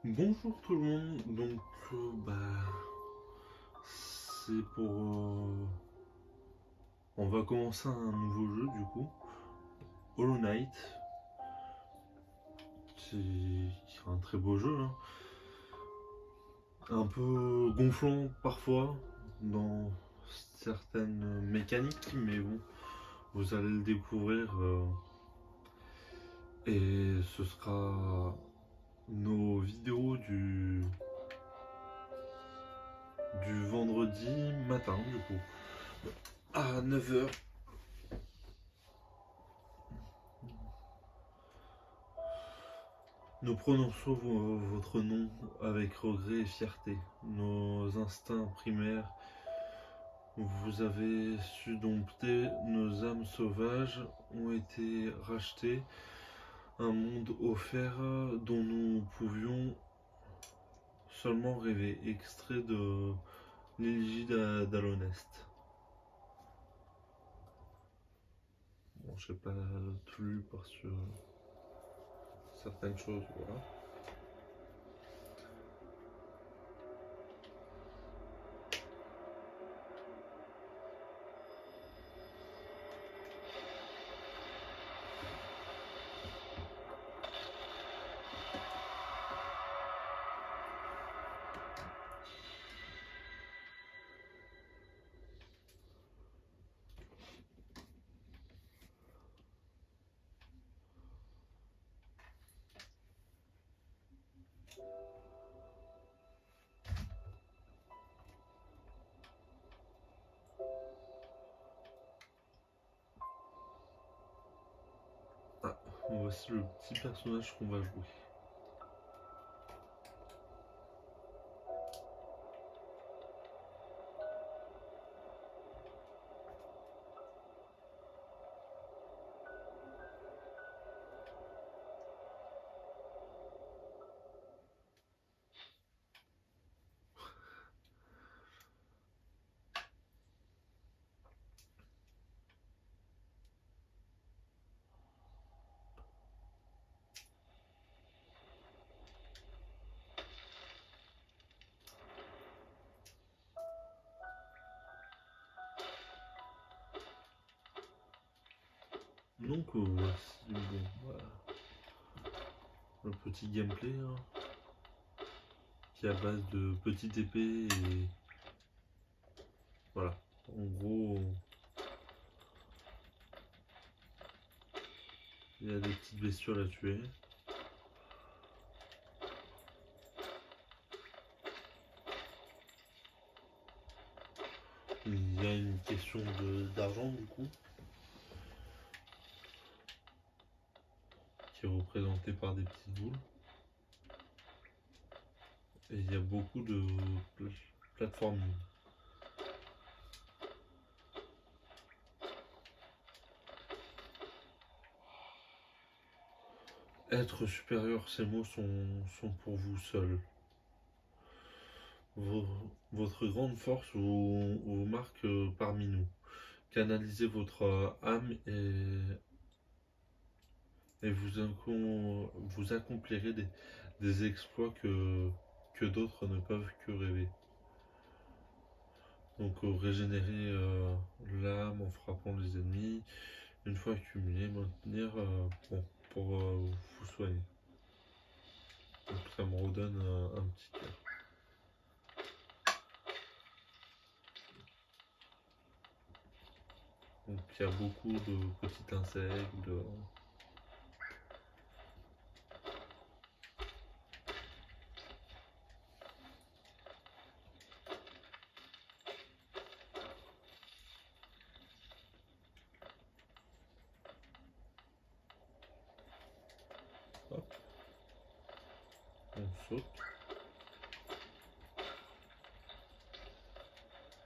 Bonjour tout le monde, donc c'est pour... on va commencer un nouveau jeu du coup, Hollow Knight, c'est un très beau jeu, hein. Un peu gonflant parfois dans certaines mécaniques, mais bon, vous allez le découvrir et ce sera nos vidéos du vendredi matin du coup, à 9 h. Nous prononçons votre nom avec regret et fierté. Nos instincts primaires, vous avez su dompter nos âmes sauvages, ont été rachetés. Un monde offert dont nous pouvions seulement rêver. Extrait de l'élégie d'Alonest. Bon, je sais pas tout lu parce que certaines choses, voilà. Ah, voici le petit personnage qu'on va jouer. Donc voici bon, voilà, le petit gameplay, hein, qui est à base de petites épées et voilà. En gros, il y a des petites bestioles à tuer. Il y a une question d'argent du coup, qui est représentée par des petites boules. Et il y a beaucoup de plateforming. Être supérieur, ces mots sont pour vous seul. Votre grande force vous marque parmi nous. Canalisez votre âme et vous accomplirez des exploits que d'autres ne peuvent que rêver. Donc régénérer l'âme en frappant les ennemis, une fois accumulé, maintenir pour vous soigner. Donc ça me redonne un petit cœur. Donc il y a beaucoup de petits insectes, hop, on saute,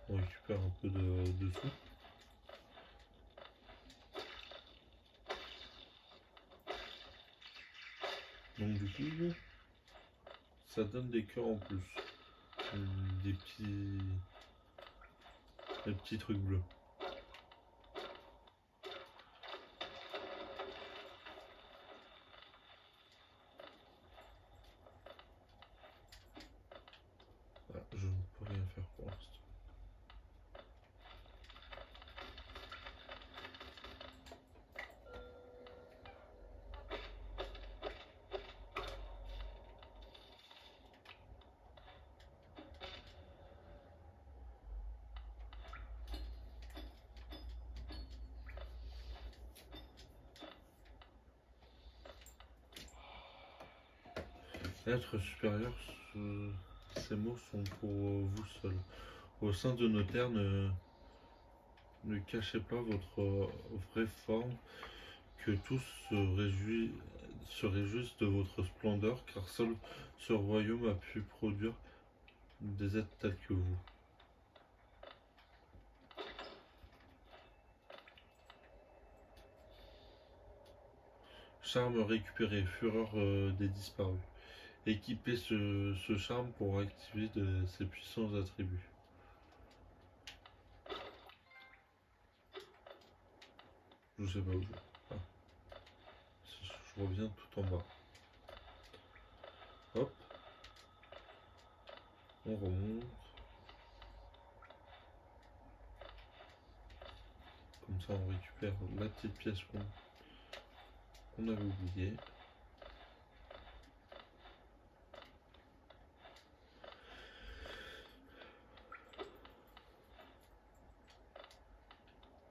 on récupère un peu de dessous. Donc du coup, ça donne des cœurs en plus, des petits trucs bleus. Être supérieur, ces mots sont pour vous seul. Au sein de nos terres, ne cachez pas votre vraie forme, que tous se réjouissent de votre splendeur, car seul ce royaume a pu produire des êtres tels que vous. Charme récupéré, fureur des disparus. Équipez ce charme pour activer ses puissants attributs. Je sais pas où je vais. Ah. Je reviens tout en bas. Hop. On remonte. Comme ça on récupère la petite pièce qu'on avait oubliée.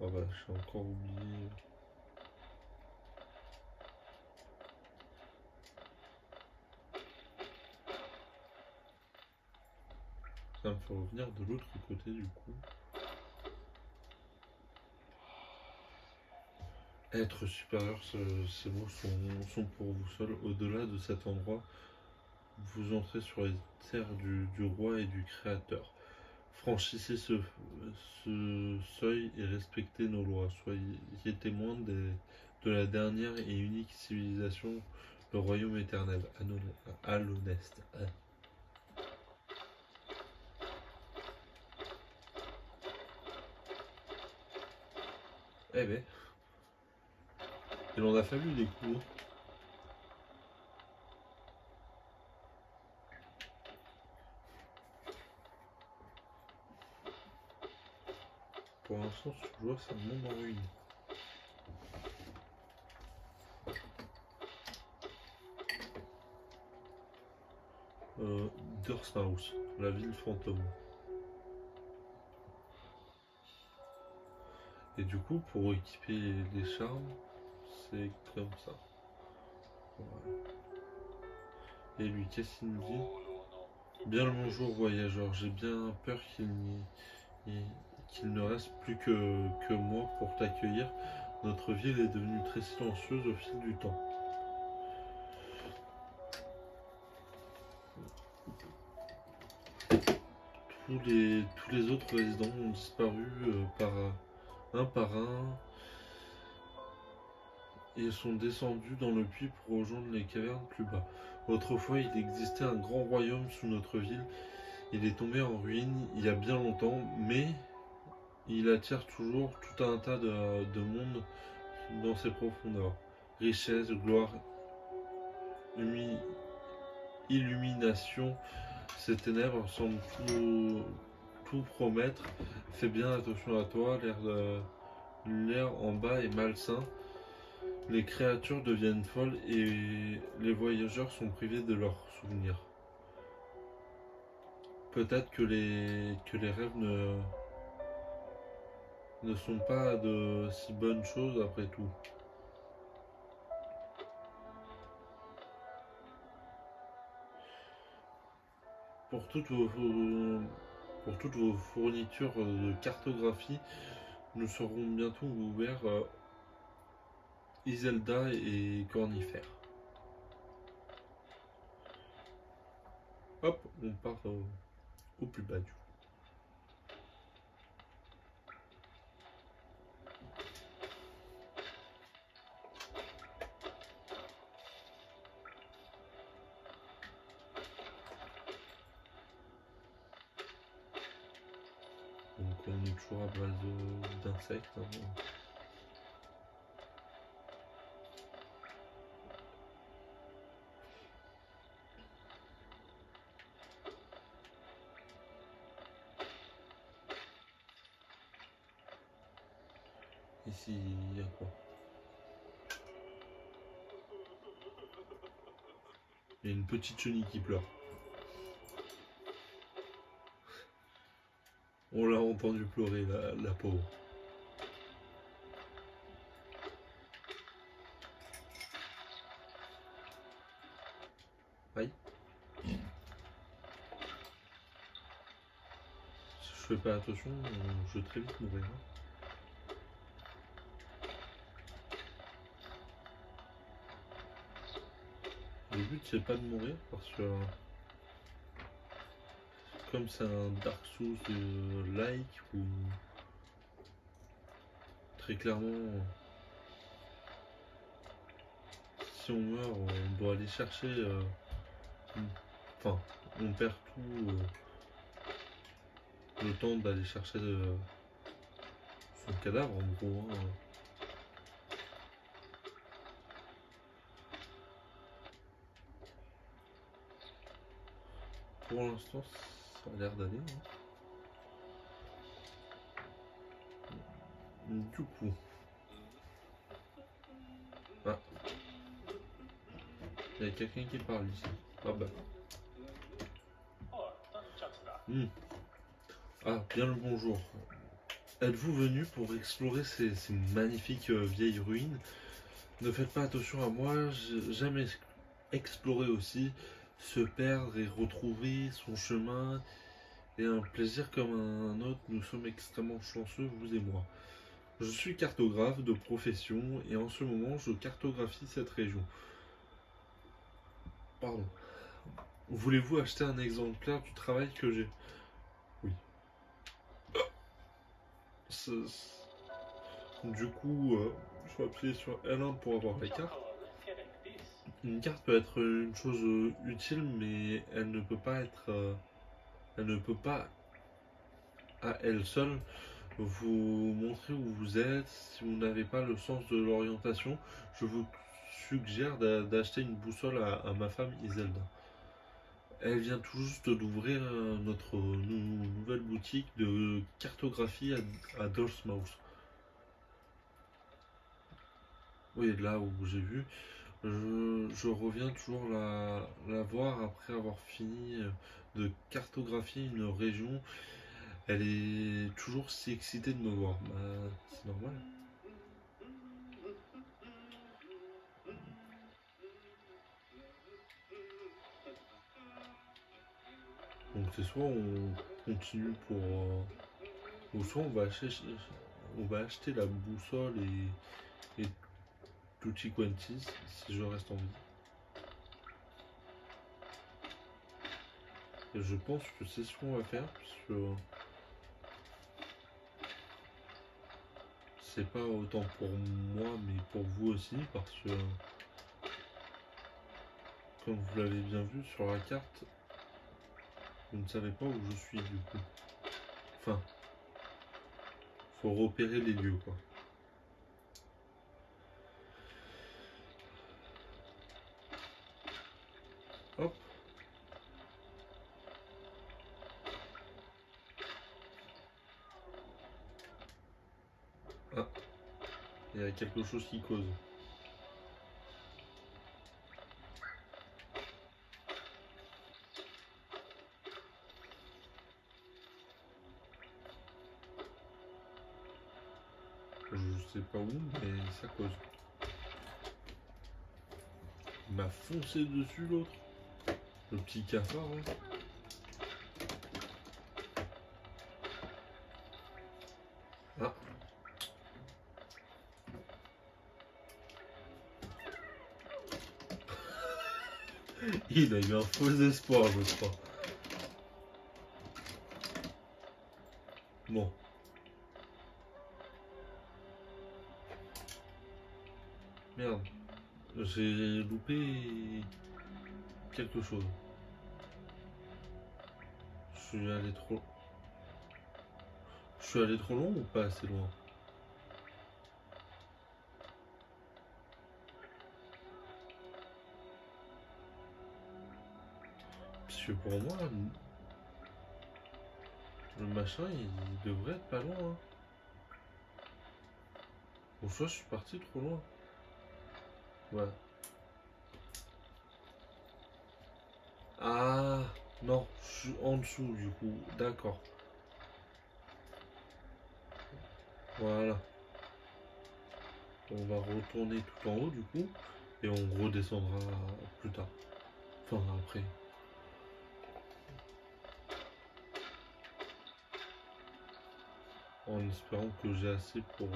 Ah bah j'ai encore oublié. Ça me fait revenir de l'autre côté du coup. Être supérieur, ces mots sont pour vous seuls. Au-delà de cet endroit, vous entrez sur les terres du roi et du créateur. Franchissez ce seuil et respectez nos lois. Soyez témoins de la dernière et unique civilisation, le royaume éternel. Alonest. Eh ben, il en a fallu des coups. Pour l'instant, ce joueur, c'est un monde en ruine. Dursthouse, la ville fantôme. Et du coup, pour équiper les charmes, c'est comme ça. Voilà. Et lui, qu'est-ce qu'il nous dit? Bien le bonjour, voyageur. J'ai bien peur qu'il ne reste plus que moi pour t'accueillir. Notre ville est devenue très silencieuse au fil du temps. Tous les autres résidents ont disparu par un et sont descendus dans le puits pour rejoindre les cavernes plus bas. Autrefois, il existait un grand royaume sous notre ville. Il est tombé en ruine il y a bien longtemps, mais il attire toujours tout un tas de monde dans ses profondeurs. Richesse, gloire, illumination, ces ténèbres semblent tout promettre. Fais bien attention à toi, l'air en bas est malsain. Les créatures deviennent folles et les voyageurs sont privés de leurs souvenirs. Peut-être que les rêves ne sont pas de si bonnes choses après tout. Pour toutes vos fournitures de cartographie, nous serons bientôt ouverts Iselda et Cornifère. Hop, on part au plus bas du coup. Donc on est toujours à base d'insectes. Hein. Ici, il y a quoi? Il y a une petite chenille qui pleure. On l'a entendu pleurer, la pauvre. Aïe. fais pas attention, je vais très vite mourir. Le but c'est pas de mourir parce que comme c'est un Dark Souls like ou très clairement si on meurt on doit aller chercher enfin on perd tout le temps d'aller chercher son cadavre en gros hein. Pour l'instant ça a l'air d'aller hein. Du coup ah il y a quelqu'un qui parle ici. Ah bah ah bien le bonjour. Êtes-vous venu pour explorer ces magnifiques vieilles ruines? Ne faites pas attention à moi, j'aime explorer aussi, se perdre et retrouver son chemin et un plaisir comme un autre. Nous sommes extrêmement chanceux, vous et moi. Je suis cartographe de profession et en ce moment je cartographie cette région. Pardon. Voulez-vous acheter un exemplaire du travail que j'ai? Oui. Du coup, je vais appuyer sur L1 pour avoir la carte. Une carte peut être une chose utile, mais elle ne peut pas être, elle ne peut pas à elle seule vous montrer où vous êtes. Si vous n'avez pas le sens de l'orientation, je vous suggère d'acheter une boussole à ma femme Iselda. Elle vient tout juste d'ouvrir notre nouvelle boutique de cartographie à Dortmouth. Oui, là où j'ai vu. Je reviens toujours la voir après avoir fini de cartographier une région. Elle est toujours si excitée de me voir. Bah, c'est normal. Donc c'est soit on continue pour... ou soit on va acheter la boussole et tutti quanti si je reste en vie. Et je pense que c'est ce qu'on va faire puisque c'est pas autant pour moi mais pour vous aussi parce que comme vous l'avez bien vu sur la carte, vous ne savez pas où je suis du coup. Enfin, faut repérer les lieux quoi. Hop. Ah, il y a quelque chose qui cause. Je sais pas où, mais ça cause. Il m'a foncé dessus l'autre. Le petit cafard là. Ah. Il a eu un faux espoir, je crois. Bon. Merde. J'ai loupé quelque chose. Je suis allé trop... Je suis allé trop loin ou pas assez loin? Parce que pour moi, le machin, il devrait être pas loin. Hein. Ou soit je suis parti trop loin. Ouais. Ah, non, je suis en dessous du coup. D'accord. Voilà. On va retourner tout en haut du coup. Et on redescendra plus tard. Enfin, après. en espérant que j'ai assez pour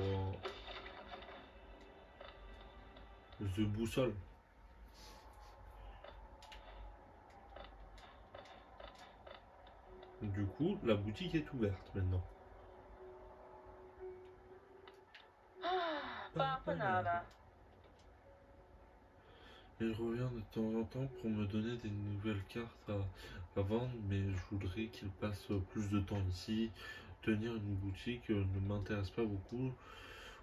The Boussole. Du coup, la boutique est ouverte maintenant. Il revient de temps en temps pour me donner des nouvelles cartes à vendre, mais je voudrais qu'il passe plus de temps ici. Tenir une boutique ne m'intéresse pas beaucoup.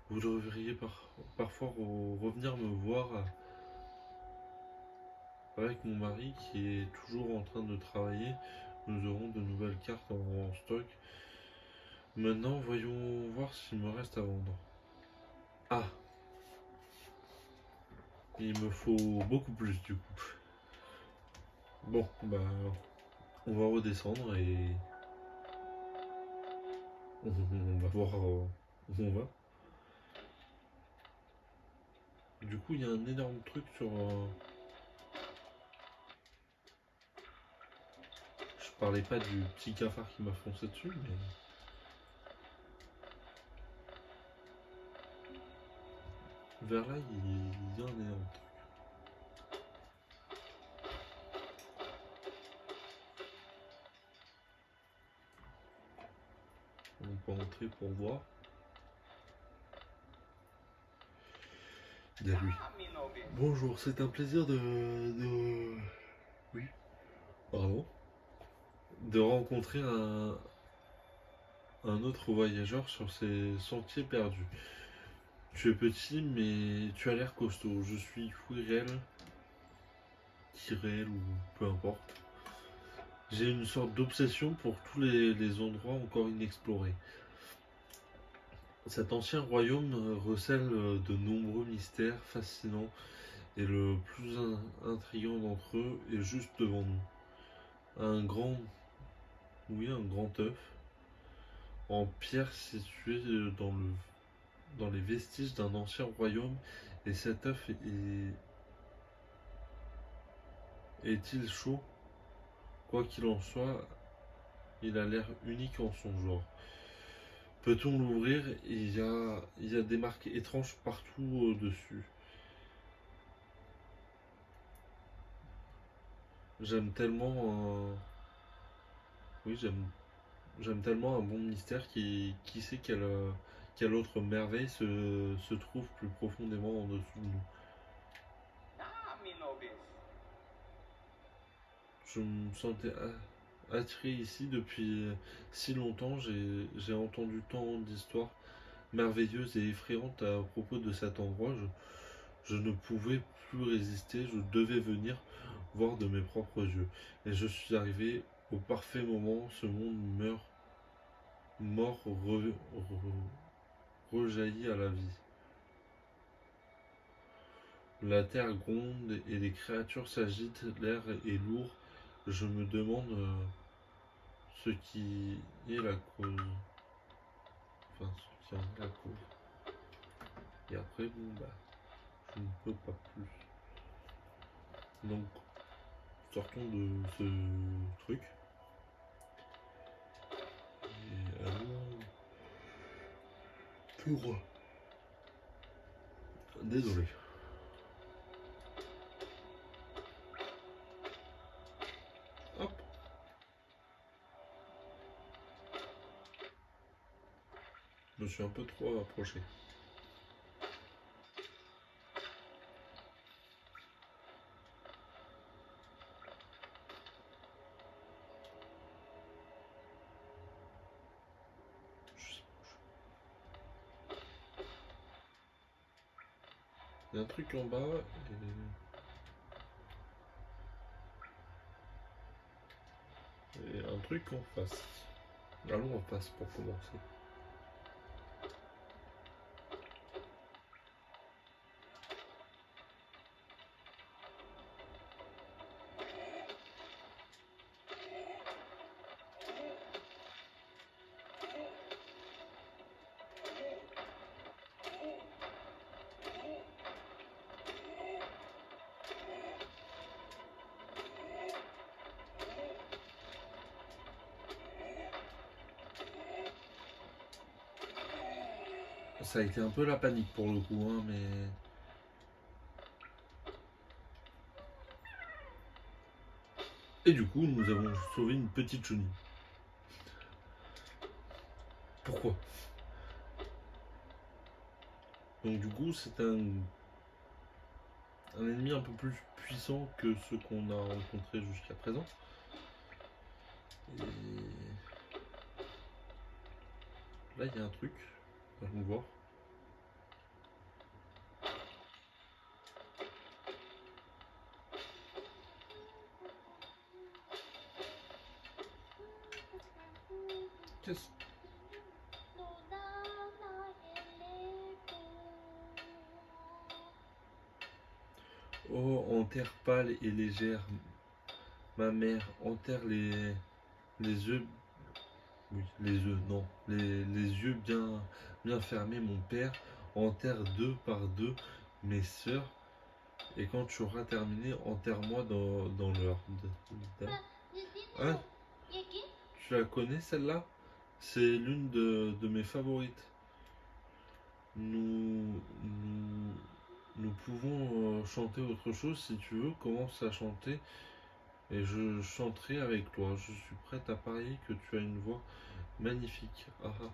Vous devriez parfois revenir me voir avec mon mari qui est toujours en train de travailler. Nous aurons de nouvelles cartes en stock. Maintenant, voyons voir s'il me reste à vendre. Ah, il me faut beaucoup plus du coup. Bon, bah, on va redescendre et on va voir où on va. Du coup, il y a un énorme truc sur. Je parlais pas du petit cafard qui m'a foncé dessus, mais. Vers là, il y a un énorme truc. On peut entrer pour voir. Il y a lui. Bonjour, c'est un plaisir Oui, pardon. De rencontrer un autre voyageur sur ces sentiers perdus. Tu es petit, mais tu as l'air costaud. Je suis Quirrell, Kirel ou peu importe. J'ai une sorte d'obsession pour tous les endroits encore inexplorés. Cet ancien royaume recèle de nombreux mystères fascinants et le plus intriguant d'entre eux est juste devant nous. Un grand œuf en pierre situé dans les vestiges d'un ancien royaume. Et cet œuf est-il chaud? Quoi qu'il en soit, il a l'air unique en son genre. Peut-on l'ouvrir? Il y a des marques étranges partout dessus. J'aime tellement Oui, j'aime tellement un bon mystère qui sait quelle autre merveille se trouve plus profondément en dessous de nous. Je me sentais attiré ici depuis si longtemps. J'ai entendu tant d'histoires merveilleuses et effrayantes à propos de cet endroit. Je ne pouvais plus résister. Je devais venir voir de mes propres yeux. Et je suis arrivé au parfait moment. Ce monde mort rejaillit à la vie. La terre gronde et les créatures s'agitent, l'air est lourd. Je me demande ce qui est la cause. Enfin, ce qui en est la cause. Et après, bon, bah, je ne peux pas plus. Donc, sortons de ce truc. Et allons. Tout droit. Désolé. Hop. Je me suis un peu trop approché. Il y a un truc en bas et un truc en face. Allons en face pour commencer. Ça a été un peu la panique pour le coup, hein, mais... Et du coup, nous avons sauvé une petite chenille. Pourquoi? Donc du coup, c'est un ennemi un peu plus puissant que ceux qu'on a rencontrés jusqu'à présent. Et... Là, il y a un truc. Allons voir. Qu'est-ce... Oh, en terre pâle et légère, ma mère enterre les œufs. Oui, les œufs, non. Les yeux bien fermés, mon père enterre deux par deux mes sœurs. Et quand tu auras terminé, enterre-moi dans leur. Hein? Tu la connais celle-là? C'est l'une de mes favorites. Nous pouvons chanter autre chose si tu veux. Commence à chanter et je chanterai avec toi. Je suis prête à parier que tu as une voix magnifique. Ah ah.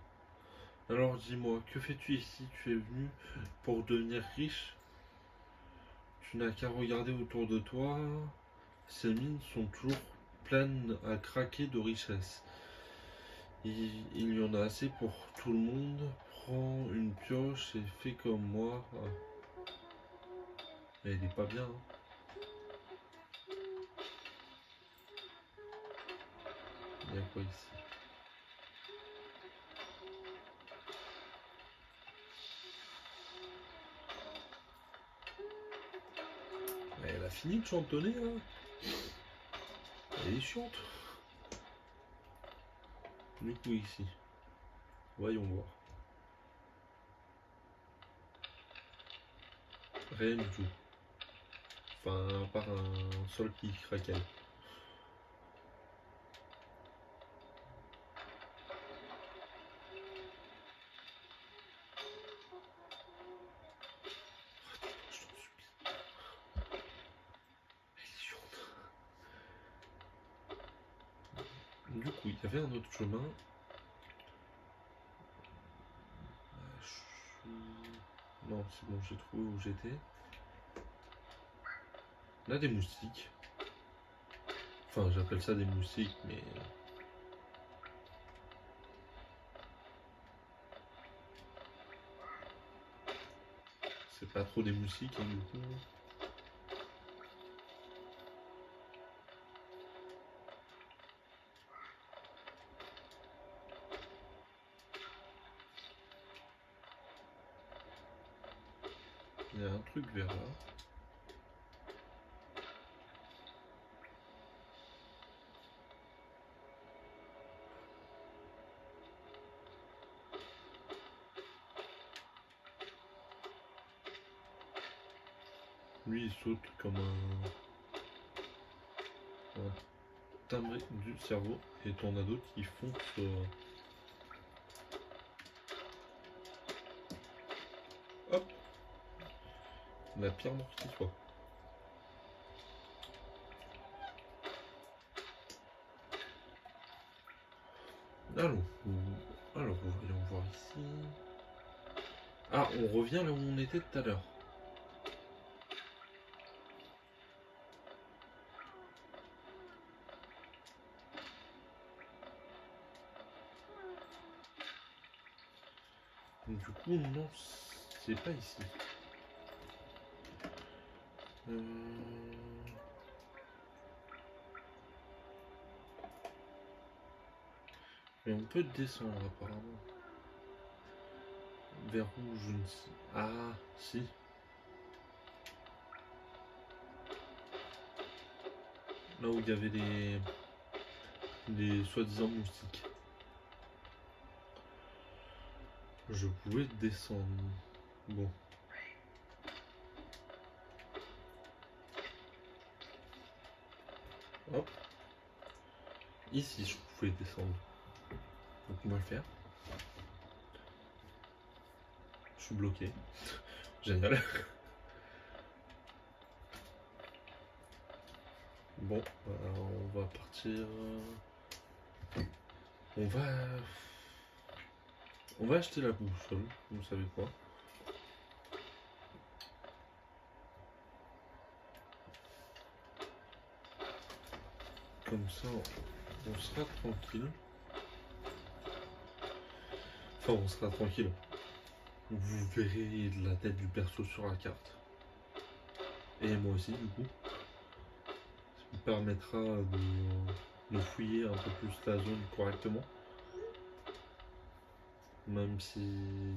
Alors dis-moi, que fais-tu ici? Tu es venu pour devenir riche? Tu n'as qu'à regarder autour de toi. Ces mines sont toujours pleines à craquer de richesses. Il y en a assez pour tout le monde. Prends une pioche et fais comme moi. Ah. Elle est pas bien, hein. Il y a quoi ici? Elle a fini de chantonner là. Elle est chiante. Du coup ici. Voyons voir. Rien du tout. Enfin, à part un sol qui craquelle. Je t'en supplie. Elle est chiante. Du coup, il y avait un autre chemin. Non, c'est bon, j'ai trouvé où j'étais. Là, des moustiques. Enfin, j'appelle ça des moustiques, mais... c'est pas trop des moustiques, hein, du coup. Il y a un truc vers là. Lui, il saute comme un timbré du cerveau. Et t'en as d'autres qui foncent. Hop! La pire mort qui soit. Allons. Alors, voyons voir ici. Ah, on revient là où on était tout à l'heure. Du coup, non, c'est pas ici. Mais on peut descendre apparemment. Vers où je ne sais. Ah, si. Là où il y avait les soi-disant moustiques. Je pouvais descendre. Bon. Hop. Ici, je pouvais descendre. Donc on va le faire. suis bloqué. Génial. Bon, on va partir. On va. On va acheter la boussole, vous savez quoi. Comme ça, on sera tranquille. Enfin, on sera tranquille. Vous verrez la tête du perso sur la carte. Et moi aussi, du coup. Ça me permettra de fouiller un peu plus la zone correctement. Même si...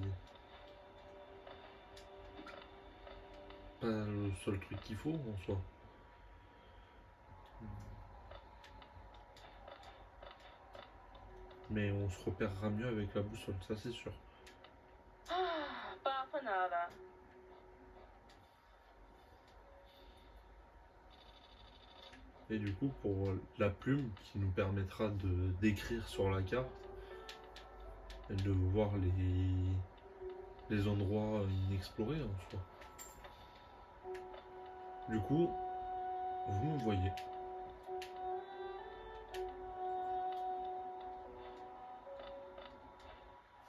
pas le seul truc qu'il faut en soi. Mais on se repérera mieux avec la boussole, ça c'est sûr. Et du coup, pour la plume qui nous permettra de d'écrire sur la carte et de voir les endroits inexplorés en soi. Du coup, vous me voyez.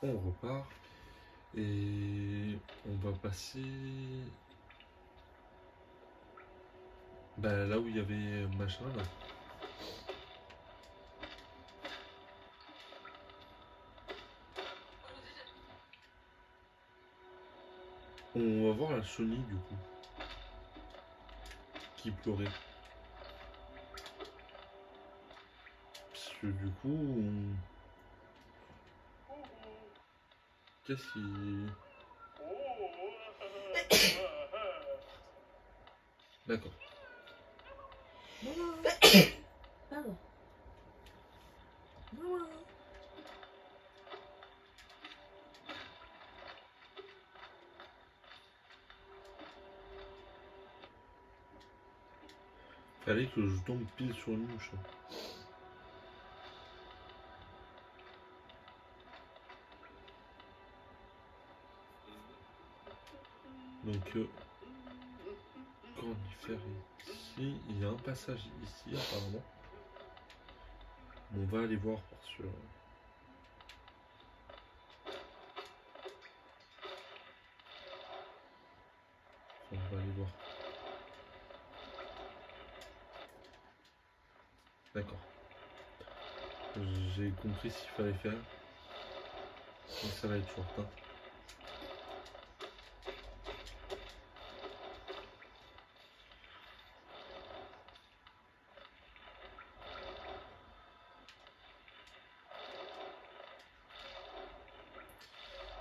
On repart et on va passer là où il y avait machin là. On va voir la chenille du coup qui pleurait. Parce que du coup, qu'est-ce qui... D'accord. Pardon. Fallait que je tombe pile sur une mouche. Donc, cornifère ici, il y a un passage ici apparemment. On va aller voir parce que... On va aller voir. D'accord. J'ai compris ce qu'il fallait faire. Donc ça va être short. Hein.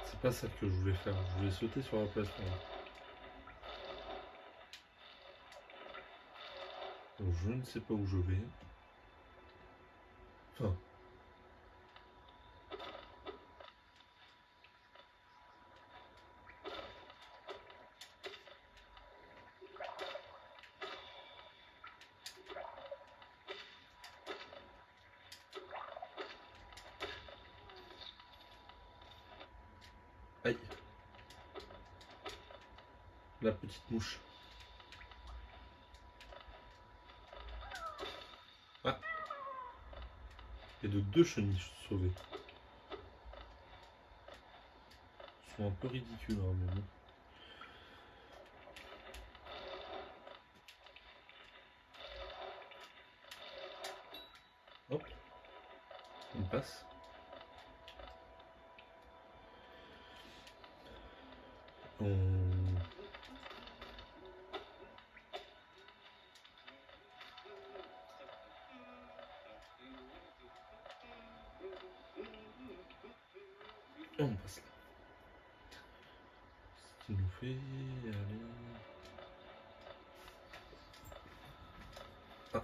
C'est pas ça que je voulais faire. Je voulais sauter sur la plateforme. Donc, je ne sais pas où je vais. Enfin. Aïe. La petite mouche. Ah. Il y a de deux chenilles sauvées. Ils sont un peu ridicules, hein, mais bon. Hop. On passe. On passe là. Ce qui nous fait aller... Ah.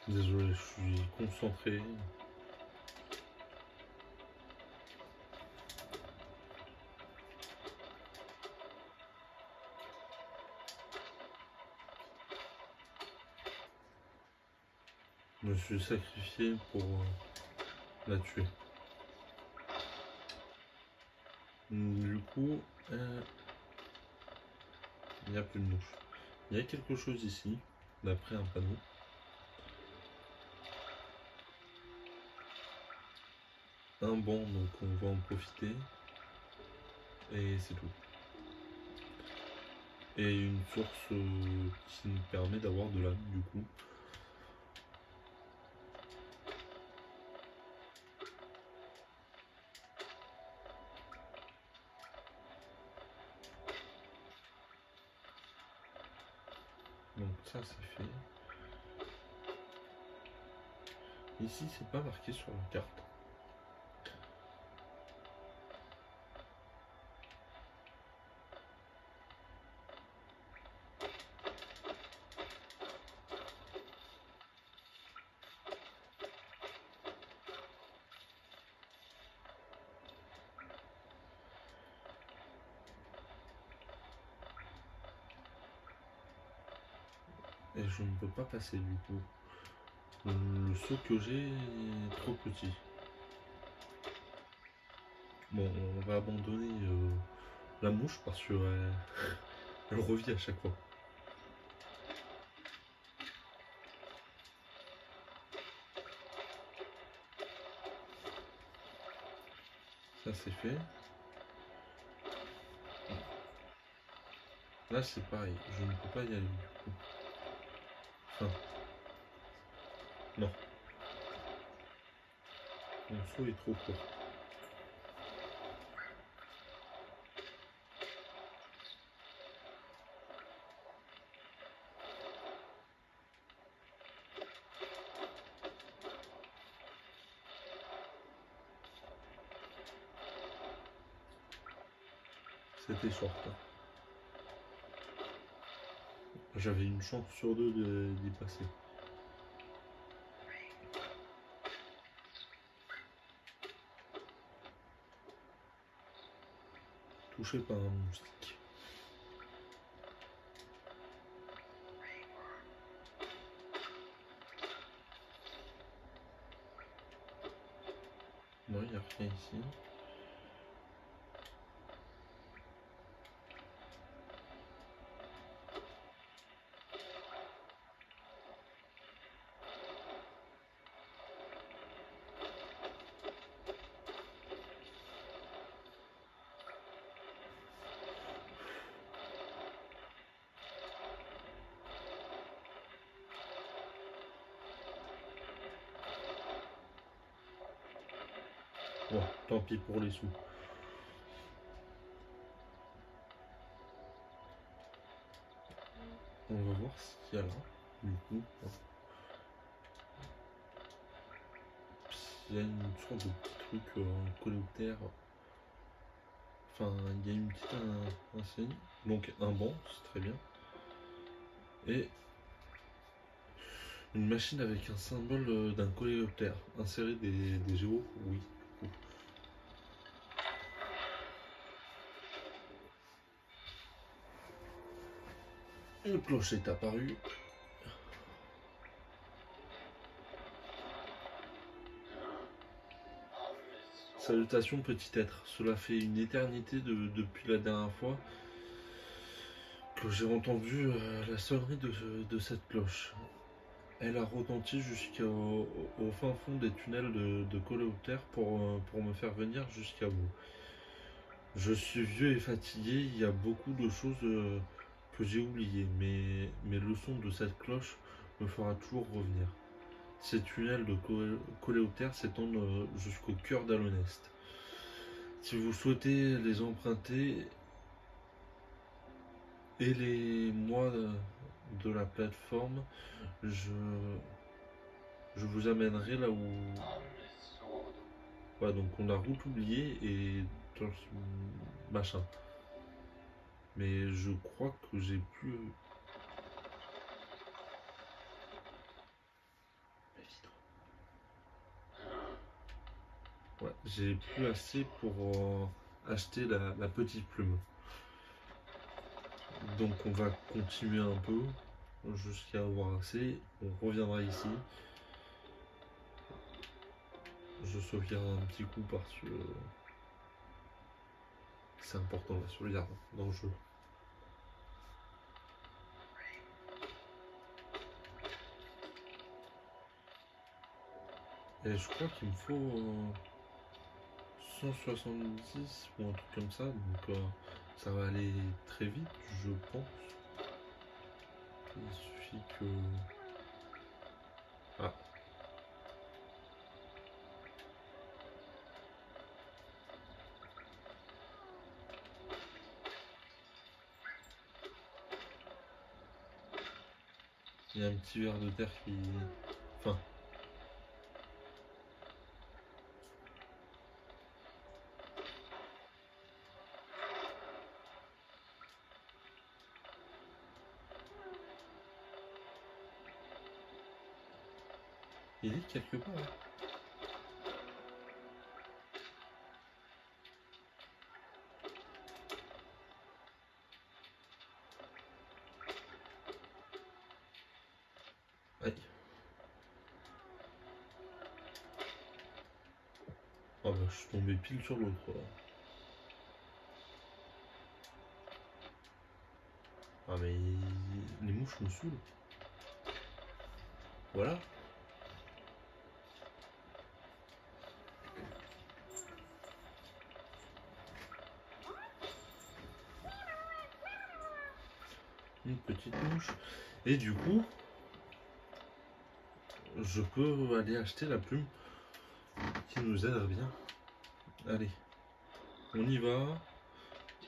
Désolé, je suis concentré. Je me suis sacrifié pour la tuer. Du coup, il n'y a plus de mouches. Il y a quelque chose ici, d'après un panneau. Un banc, donc on va en profiter. Et c'est tout. Et une source qui nous permet d'avoir de l'âme, du coup. Donc ça c'est fait. Ici c'est pas marqué sur la carte. Et je ne peux pas passer du coup. Le saut que j'ai est trop petit. Bon, on va abandonner la mouche parce que elle revient à chaque fois. Ça c'est fait. Là c'est pareil, je ne peux pas y aller du coup. Enfin. Non. Mon saut est trop court. C'était short. J'avais une chance sur deux d'y passer. Touché par un moustique. Non, il n'y a rien ici. Bon, tant pis pour les sous. On va voir ce qu'il y a là, du coup. Il y a une sorte de petit truc en coléoptère. Enfin, il y a une petite enseigne. Donc un banc, c'est très bien. Et une machine avec un symbole d'un coléoptère. Insérer des géos, oui. Une cloche est apparue. Salutations petit être. Cela fait une éternité depuis la dernière fois que j'ai entendu la sonnerie de cette cloche. Elle a retenti jusqu'au fin fond des tunnels de coléoptère pour me faire venir jusqu'à vous. Je suis vieux et fatigué, il y a beaucoup de choses que j'ai oubliées, mais le son de cette cloche me fera toujours revenir. Ces tunnels de coléoptère s'étendent jusqu'au cœur d'Alonest. Si vous souhaitez les emprunter, et les mois de la plateforme, je vous amènerai là où... Voilà, donc on a route oubliée et machin. Mais je crois que j'ai plus... Ouais, j'ai plus assez pour acheter la petite plume. Donc on va continuer un peu jusqu'à avoir assez. On reviendra ici. Je sauvegarde un petit coup parce que c'est important la sauvegarde dans le jeu. Et je crois qu'il me faut 170 ou un truc comme ça, donc ça va aller très vite, je pense. Il suffit que... Ah. Il y a un petit ver de terre qui... Enfin... Il est quelque part, hein. Aïe. Ah bah je suis tombé pile sur l'autre. Ah mais les mouches me saoulent. Voilà. Une petite mouche. Et du coup, je peux aller acheter la plume qui nous aide bien. Allez, on y va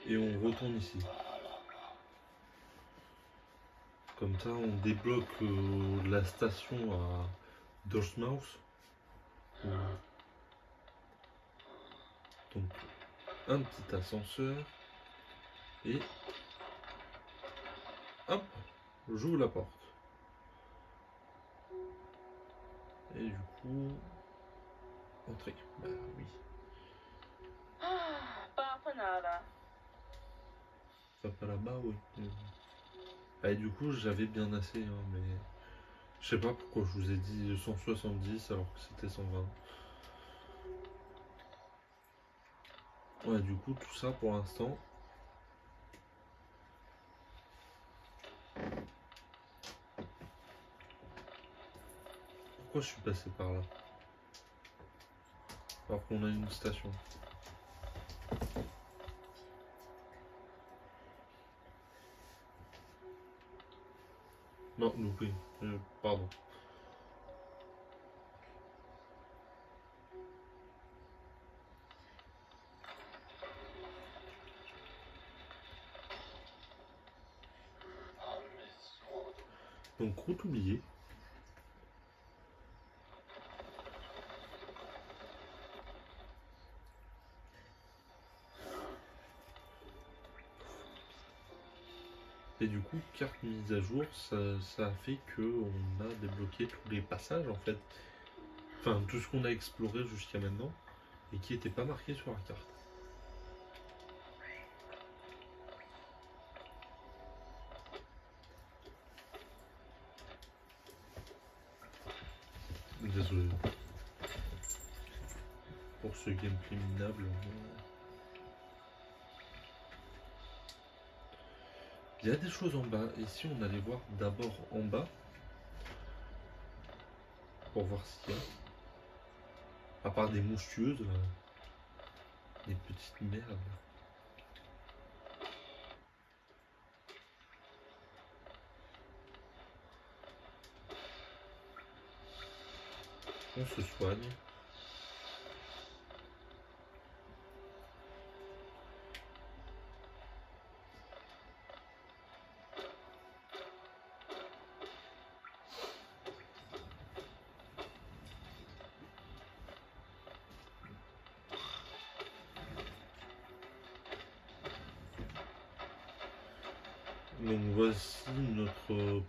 et on retourne ici. Comme ça, on débloque la station à Dortmouth. Donc, un petit ascenseur. Et hop, j'ouvre la porte. Et du coup, entrer. Bah oui. Pas là-bas, oui. Et du coup, j'avais bien assez, hein, mais je sais pas pourquoi je vous ai dit 170 alors que c'était 120. Ouais, du coup, tout ça pour l'instant. Pourquoi je suis passé par là? Alors qu'on a une station. Non, loupé. Pardon. Donc, route oubliée. Et du coup, carte mise à jour, ça a fait qu'on a débloqué tous les passages en fait. Enfin, tout ce qu'on a exploré jusqu'à maintenant et qui n'était pas marqué sur la carte. Désolé pour ce gameplay minable. Il y a des choses en bas. Et si on allait voir d'abord en bas pour voir s'il y a. À part des mouches tueuses, des petites merdes. On se soigne. Donc voici notre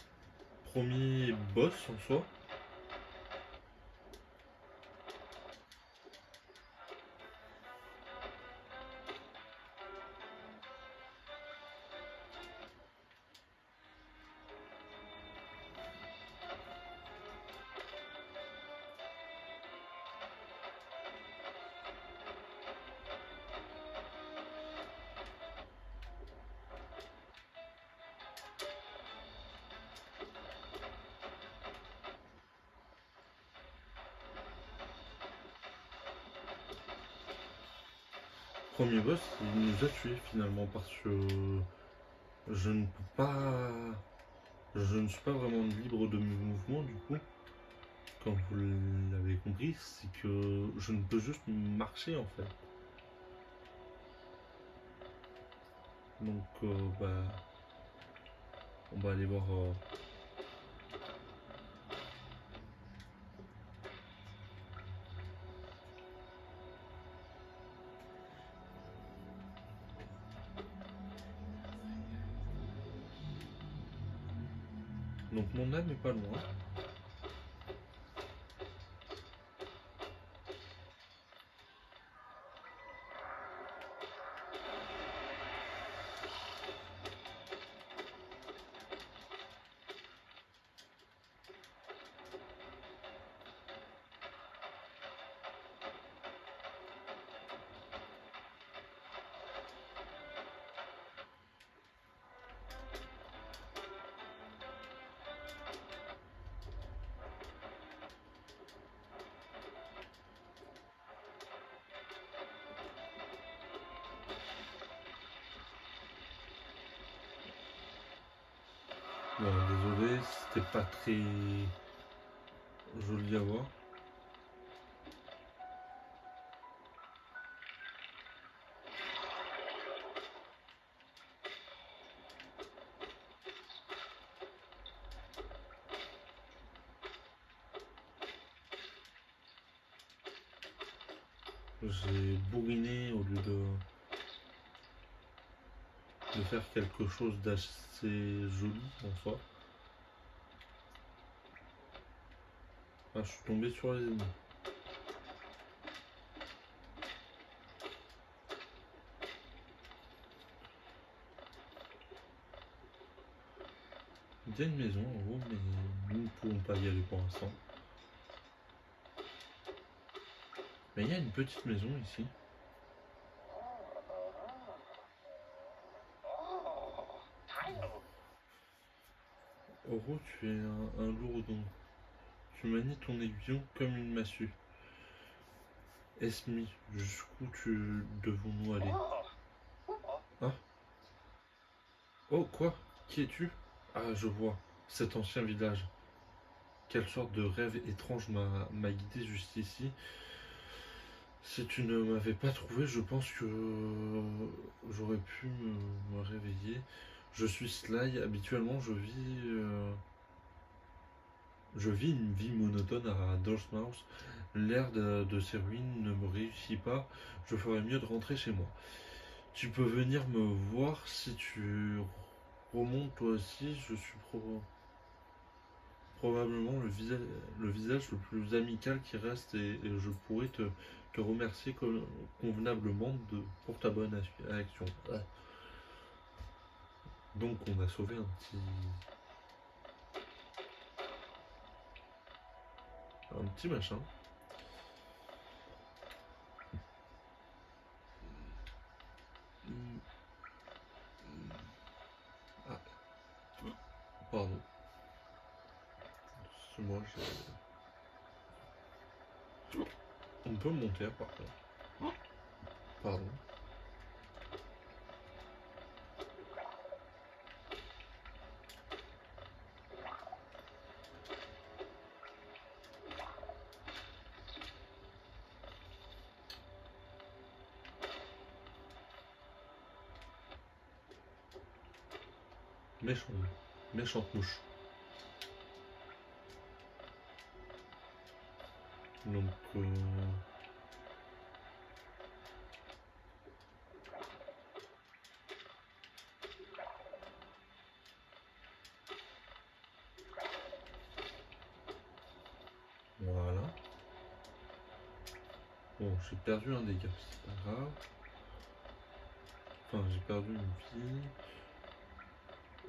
premier boss en soi. premier boss, il nous a tués finalement parce que je ne peux pas. Je ne suis pas vraiment libre de mes mouvements du coup. Comme vous l'avez compris, c'est que je ne peux juste marcher en fait. Donc bah on va aller voir. Donc mon âme est pas loin. Bon, désolé, c'était pas très joli à voir. J'ai bourriné au lieu de faire quelque chose d'assez joli en soi. Ah, je suis tombé sur les ennemis. Il y a une maison en haut, mais nous ne pouvons pas y aller pour l'instant. Mais il y a une petite maison ici. Oro, tu es un lourdon. Tu manies ton aiguillon comme une massue. Esmi, jusqu'où devons-nous aller? Ah. Oh, quoi? Qui es-tu? Ah, je vois. Cet ancien village. Quelle sorte de rêve étrange m'a guidé jusqu'ici. Si tu ne m'avais pas trouvé, je pense que j'aurais pu me réveiller. Je suis Sly. Habituellement, je vis une vie monotone à Dortmouth. L'air de ces ruines ne me réussit pas. Je ferais mieux de rentrer chez moi. Tu peux venir me voir si tu remontes toi aussi. Je suis probablement le visage le plus amical qui reste et je pourrais te remercier convenablement pour ta bonne action. Ah. Donc on a sauvé un petit machin. Ah, pardon. C'est moi, on peut monter par contre. Pardon. Méchante mouche. Donc voilà. Bon, j'ai perdu un dégât, c'est pas grave. Enfin, j'ai perdu une vie.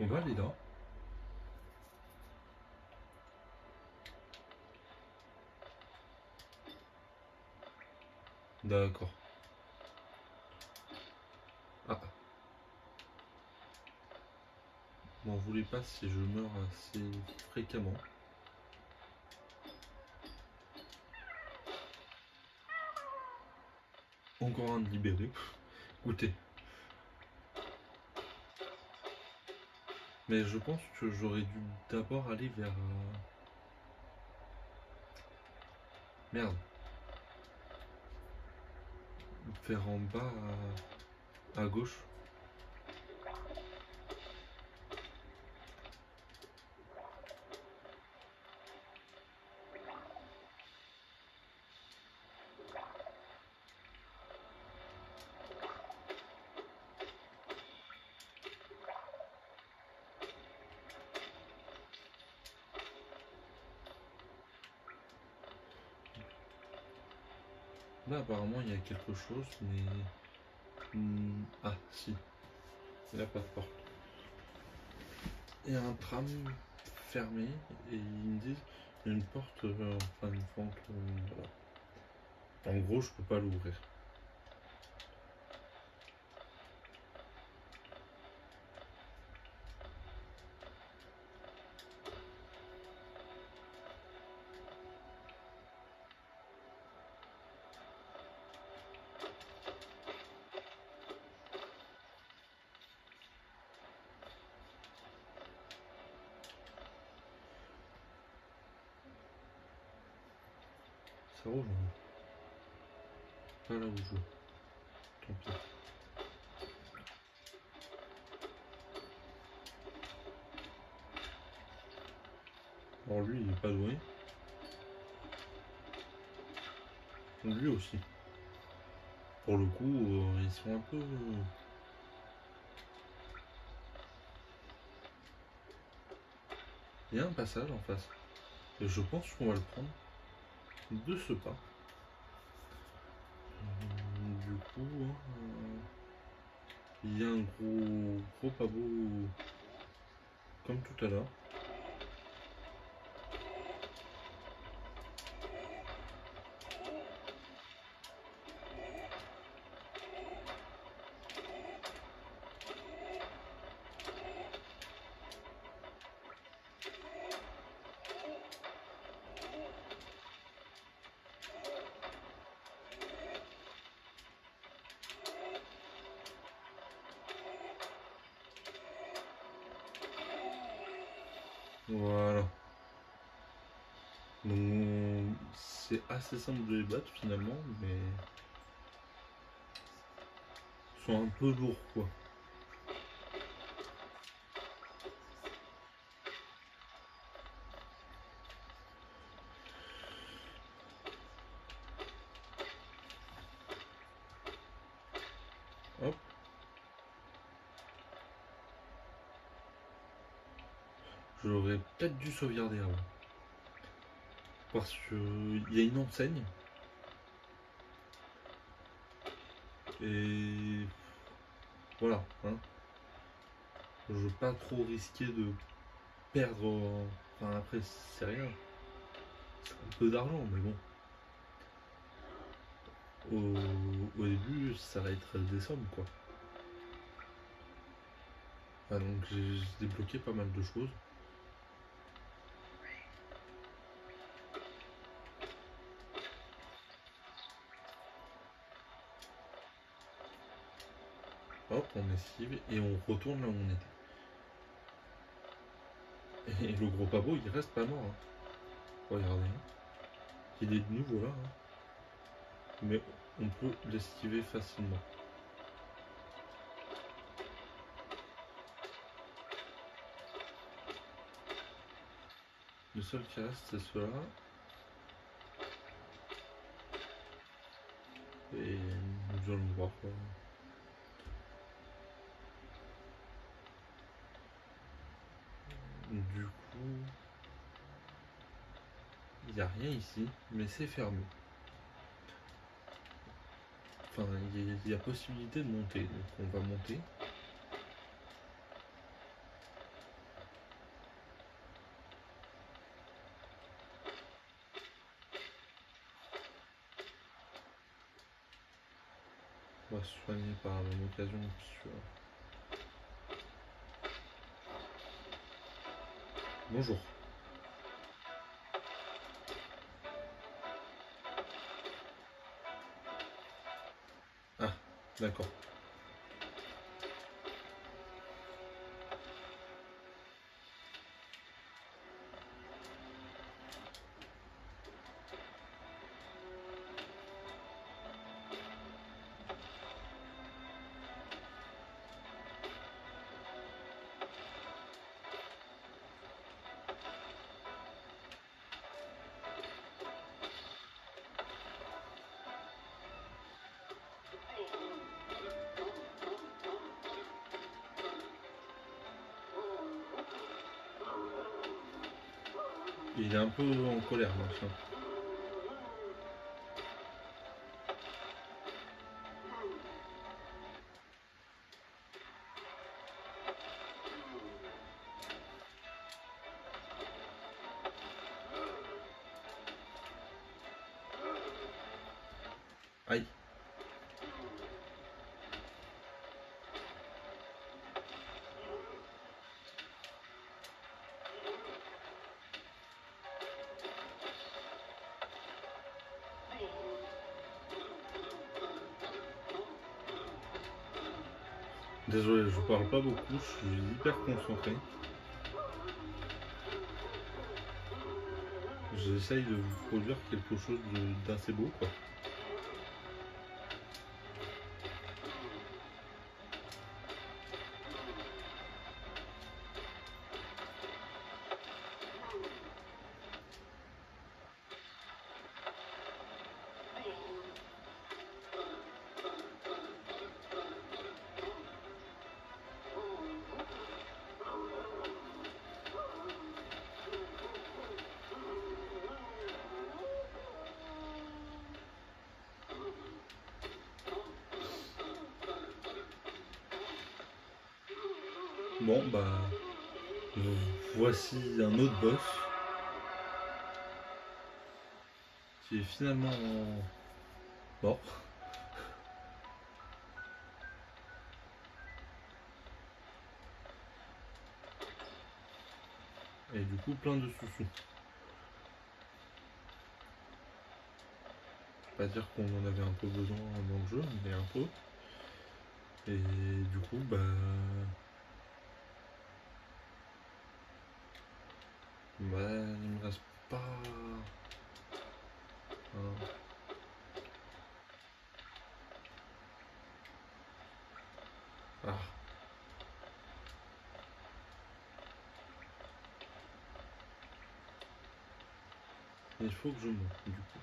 On va aller là. D'accord. Ah. M'en voulez pas si je meurs assez fréquemment. Encore un de libéré. goûter. Mais je pense que j'aurais dû d'abord aller vers... Merde. Vers en bas à gauche. Là apparemment il y a quelque chose mais... Ah si, il n'y a pas de porte. Il y a un tram fermé et ils me disent une porte enfin une fente, voilà. En gros je peux pas l'ouvrir. Ça roule, hein. Pas là où je veux. Tant pis. Alors lui il est pas doué. Lui aussi. Pour le coup, ils sont un peu... Il y a un passage en face. Et je pense qu'on va le prendre de ce pas. Du coup, il y a un gros pavot comme tout à l'heure. Voilà. Donc c'est assez simple de les battre finalement, mais ils sont un peu lourds quoi. Hop. J'aurais peut-être dû sauvegarder avant. Parce que il y a une enseigne. Et voilà. Hein. Je veux pas trop risquer de perdre. Enfin après c'est rien. C'est un peu d'argent, mais bon. Au début ça va être des sommes quoi. Enfin, donc j'ai débloqué pas mal de choses. Hop, on esquive et on retourne là où on était. Et le gros pavot, il reste pas mort. Hein. Regardez. Il est de nouveau là. Hein. Mais on peut l'esquiver facilement. Le seul qui reste, c'est cela. Et nous allons voir quoi. Du coup, il n'y a rien ici, mais c'est fermé. Enfin, il y a possibilité de monter, donc on va monter. On va se soigner par la même occasion. Bonjour. Ah, d'accord. Il est un peu en colère, mon chien. Aïe. Désolé, je parle pas beaucoup, je suis hyper concentré. J'essaye de vous produire quelque chose d'assez beau, quoi. Bon, bah, voici un autre boss qui est finalement mort. Et du coup, plein de sous-sous. Pas dire qu'on en avait un peu besoin dans le jeu, mais un peu. Et du coup, bah, il me reste pas. Ah. Il faut que je monte, du coup.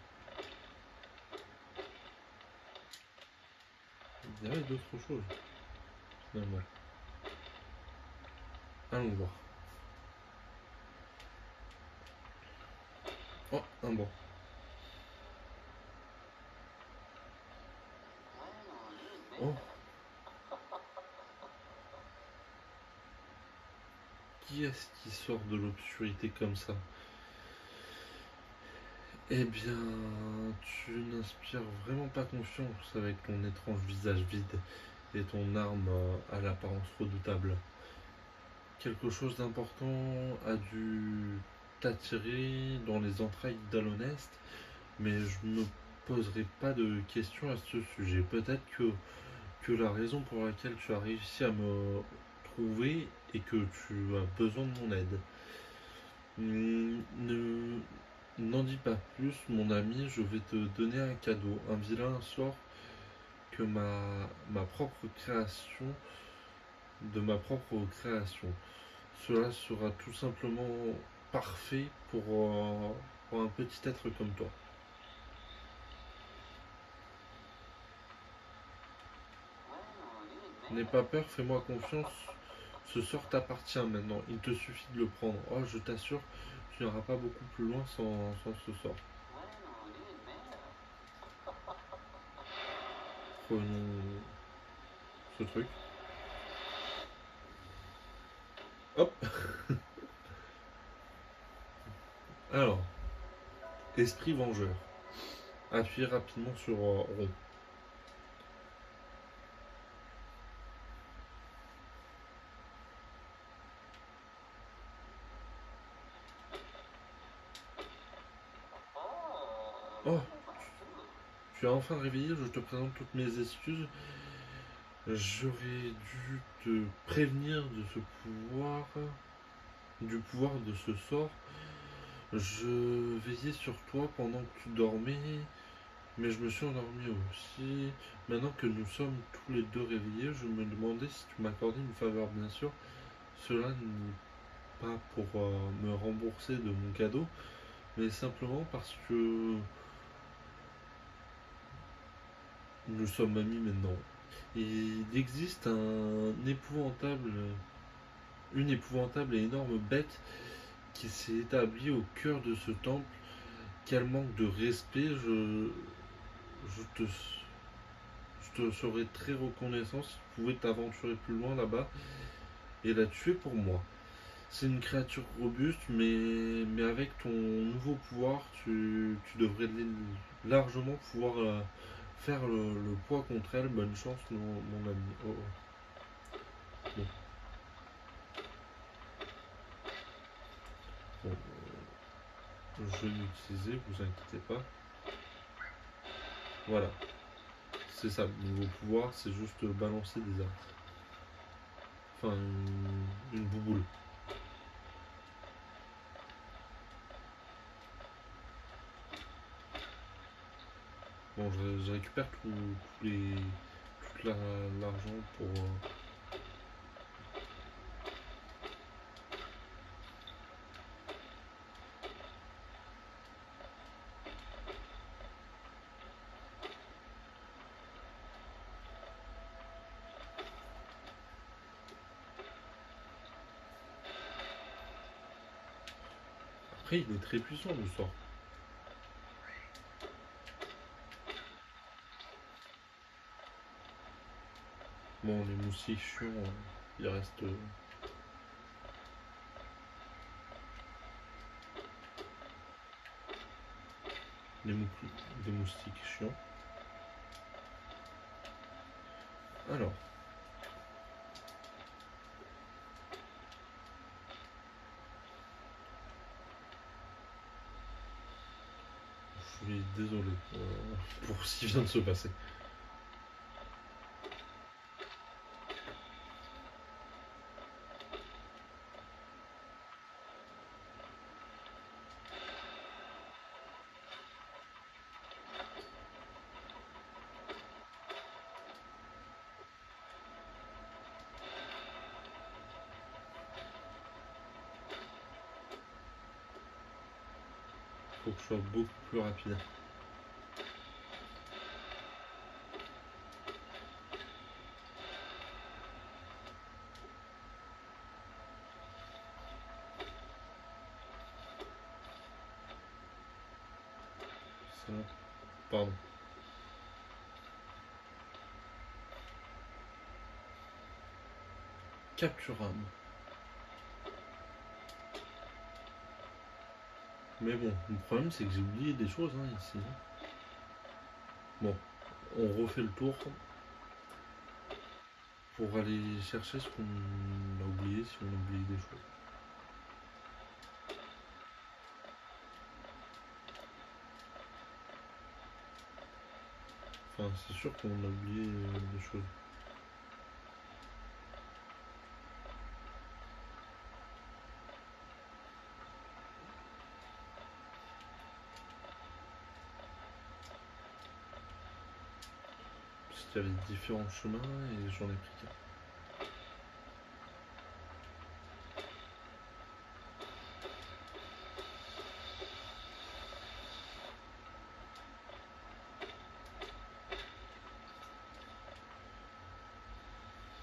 Il y avait d'autres choses, finalement. Allons voir. Oh, un banc. Oh. Qui est-ce qui sort de l'obscurité comme ça? Eh bien, tu n'inspires vraiment pas confiance avec ton étrange visage vide et ton arme à l'apparence redoutable. Quelque chose d'important a dû t'attirer dans les entrailles d'Alonest, mais je ne me poserai pas de questions à ce sujet. Peut-être que la raison pour laquelle tu as réussi à me trouver est que tu as besoin de mon aide. Ne, N'en dis pas plus, mon ami, je vais te donner un cadeau, un vilain sort que ma propre création, de ma propre création. Cela sera tout simplement parfait pour un petit être comme toi. N'aie pas peur, fais-moi confiance. Ce sort t'appartient maintenant. Il te suffit de le prendre. Oh, je t'assure, tu n'iras pas beaucoup plus loin sans ce sort. Prenons ce truc. Hop. Alors, esprit vengeur. Appuyez rapidement sur rond. Oh, tu as enfin réveillé, je te présente toutes mes excuses. J'aurais dû te prévenir de ce pouvoir, du pouvoir de ce sort. Je veillais sur toi pendant que tu dormais, mais je me suis endormi aussi. Maintenant que nous sommes tous les deux réveillés, je me demandais si tu m'accordais une faveur, bien sûr. Cela n'est pas pour me rembourser de mon cadeau, mais simplement parce que nous sommes amis maintenant. Il existe une épouvantable et énorme bête qui s'est établie au cœur de ce temple. Quel manque de respect, je te serais très reconnaissant si tu pouvais t'aventurer plus loin là-bas et la tuer pour moi. C'est une créature robuste, mais avec ton nouveau pouvoir, tu devrais largement pouvoir faire le poids contre elle. Bonne chance, mon ami. Oh, oh. Bon. Bon, je vais l'utiliser, vous inquiétez pas. Voilà, c'est ça, le nouveau pouvoir, c'est juste balancer des armes. Enfin, une bouboule. Bon, je récupère tout l'argent pour... Après, il est très puissant le sort. Bon, les moustiques chiants, il reste... des moustiques chiants. Alors. Je suis désolé pour ce qui vient de se passer. Faut que je sois beaucoup plus rapide. Ça, pardon. Capturable. Mais bon, le problème c'est que j'ai oublié des choses ici. Bon, on refait le tour pour aller chercher ce qu'on a oublié, si on a oublié des choses. Enfin, c'est sûr qu'on a oublié des choses. Parce qu'il y avait différents chemins et j'en ai pris qu'un.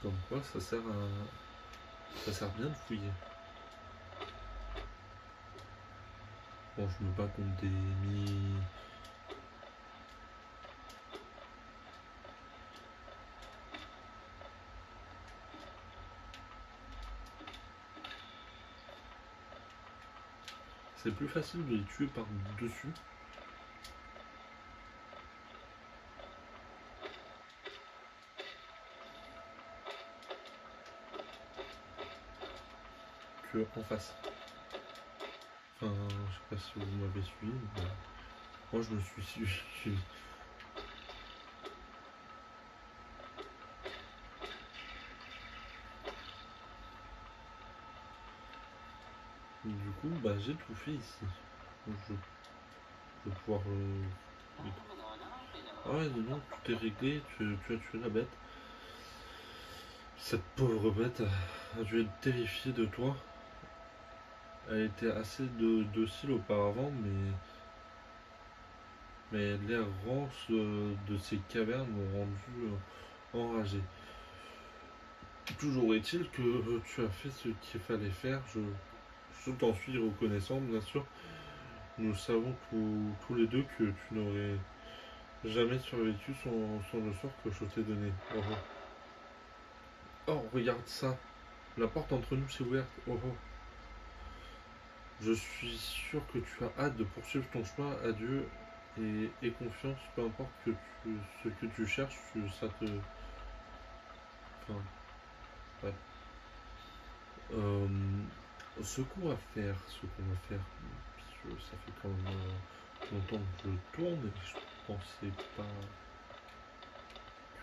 Comme quoi, ça sert bien de fouiller. Bon, je me bats contre des ennemis. C'est plus facile de les tuer par dessus. Que en face. Enfin, je sais pas si vous m'avez suivi. Mais moi, je me suis suivi. Du coup, bah, j'ai tout fait ici. Donc, je vais pouvoir... Ah ouais, non, tout est réglé, tu as tué la bête. Cette pauvre bête a dû être terrifiée de toi. Elle était assez docile auparavant, mais l'errance de ces cavernes m'ont rendu enragé. Toujours est-il que tu as fait ce qu'il fallait faire. Je Je t'en suis reconnaissant, bien sûr. Nous savons tous les deux que tu n'aurais jamais survécu sans le sort que je t'ai donné. Oh, oh. Oh, regarde ça. La porte entre nous s'est ouverte. Oh, oh. Je suis sûr que tu as hâte de poursuivre ton chemin. Adieu et confiance. Peu importe ce que tu cherches, ça te... Enfin, ouais. Ce qu'on va faire, puisque ça fait quand même longtemps que je tourne et je pensais pas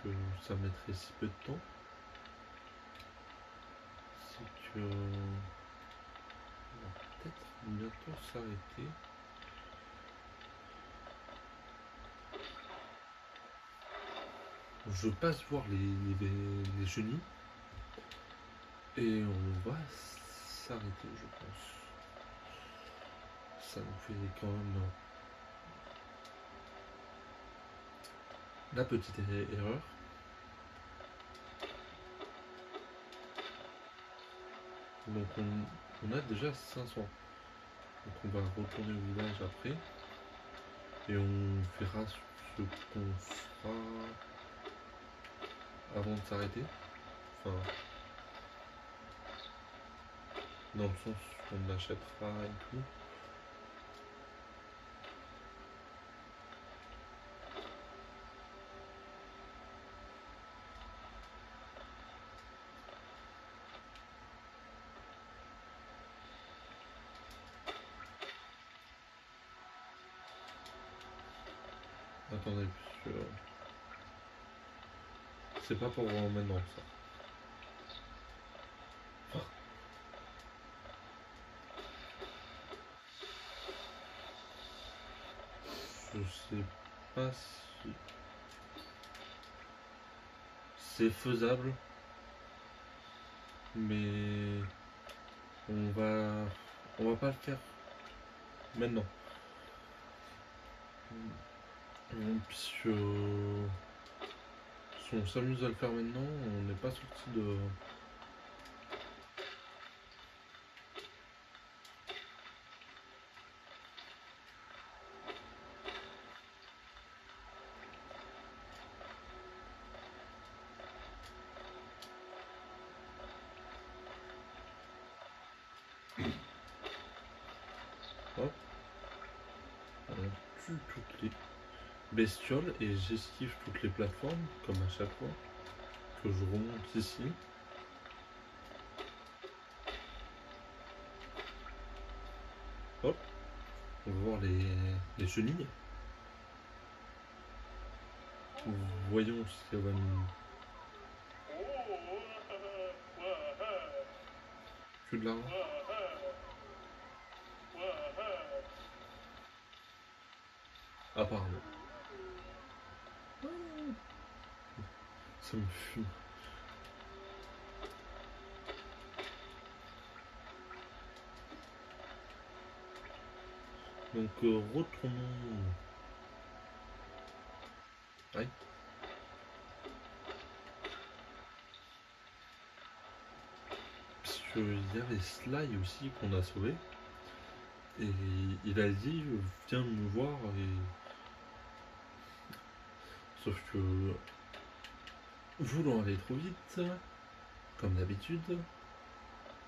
que ça mettrait si peu de temps. C'est que on va peut-être bientôt s'arrêter. Je passe voir les chenilles et on va s'arrêter, je pense. Ça nous fait quand même la petite erreur. Donc on a déjà 500. Donc on va retourner au village après. Et on verra ce qu'on fera avant de s'arrêter. Enfin, dans le sens où on achètera et tout. Attendez, c'est pas pour maintenant ça. Je sais pas si c'est faisable, mais on va pas le faire maintenant. Puisque si on s'amuse à le faire maintenant, on n'est pas sorti de... Hop, on tue toutes les bestioles et j'esquive toutes les plateformes, comme à chaque fois que je remonte ici. Hop, on va voir les chenilles. Voyons si ça va nous... Que de l'argent. Apparemment. Ça me fume. Donc retournons. Ouais. Parce qu'il y avait Sly aussi qu'on a sauvé. Et il a dit viens me voir et. Sauf que voulant aller trop vite, comme d'habitude,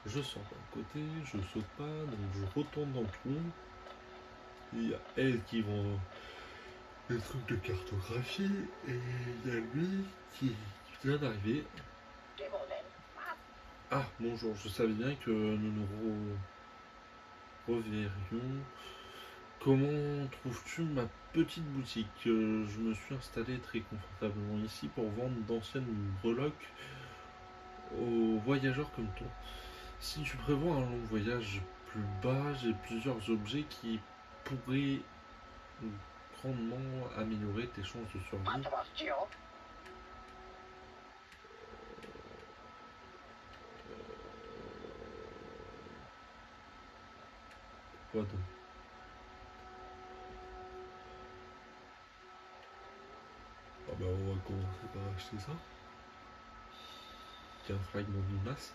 je sors d'un côté, je saute pas, donc je retourne dans le trou. Il y a elle qui vend des trucs de cartographie et il y a lui qui vient d'arriver. Ah bonjour, je savais bien que nous nous reverrions. Comment trouves-tu ma petite boutique? Je me suis installé très confortablement ici pour vendre d'anciennes breloques aux voyageurs comme toi. Si tu prévois un long voyage plus bas, j'ai plusieurs objets qui pourraient grandement améliorer tes chances de survie. Quoi donc? Ah bah on va commencer par acheter ça. Qui est un fragment de masque.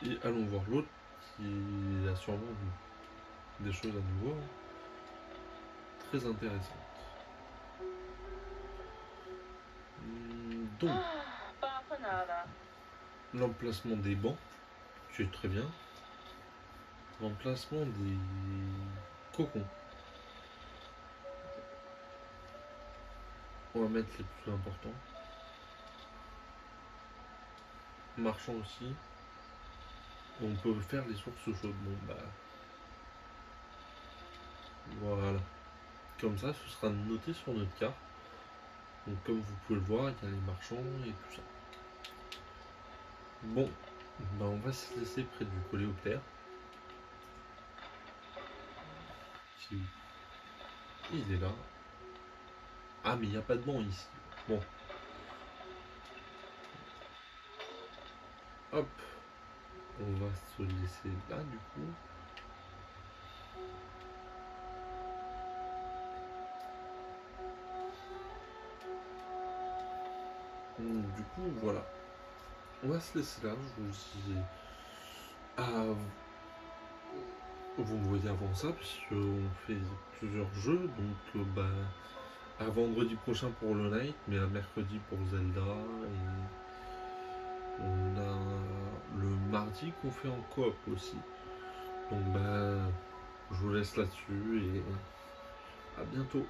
Et allons voir l'autre qui a sûrement des choses à nous voir très intéressantes. Donc, l'emplacement des bancs, tu es très bien. L'emplacement des cocons. On va mettre les plus importants. Marchand aussi. On peut faire les sources chaudes. Bon bah. Voilà. Comme ça, ce sera noté sur notre carte. Donc comme vous pouvez le voir, il y a les marchands et tout ça. Bon, bah on va se laisser près du coléoptère. Il est là. Ah mais il n'y a pas de banc ici. Bon. Hop. On va se laisser là du coup. Du coup voilà. On va se laisser là, je vous disais. Ah, vous me voyez avant ça, puisqu'on fait plusieurs jeux, donc bah, à vendredi prochain pour le Night, mais à mercredi pour Zelda, et on a le mardi qu'on fait en coop aussi. Donc bah, je vous laisse là-dessus et à bientôt.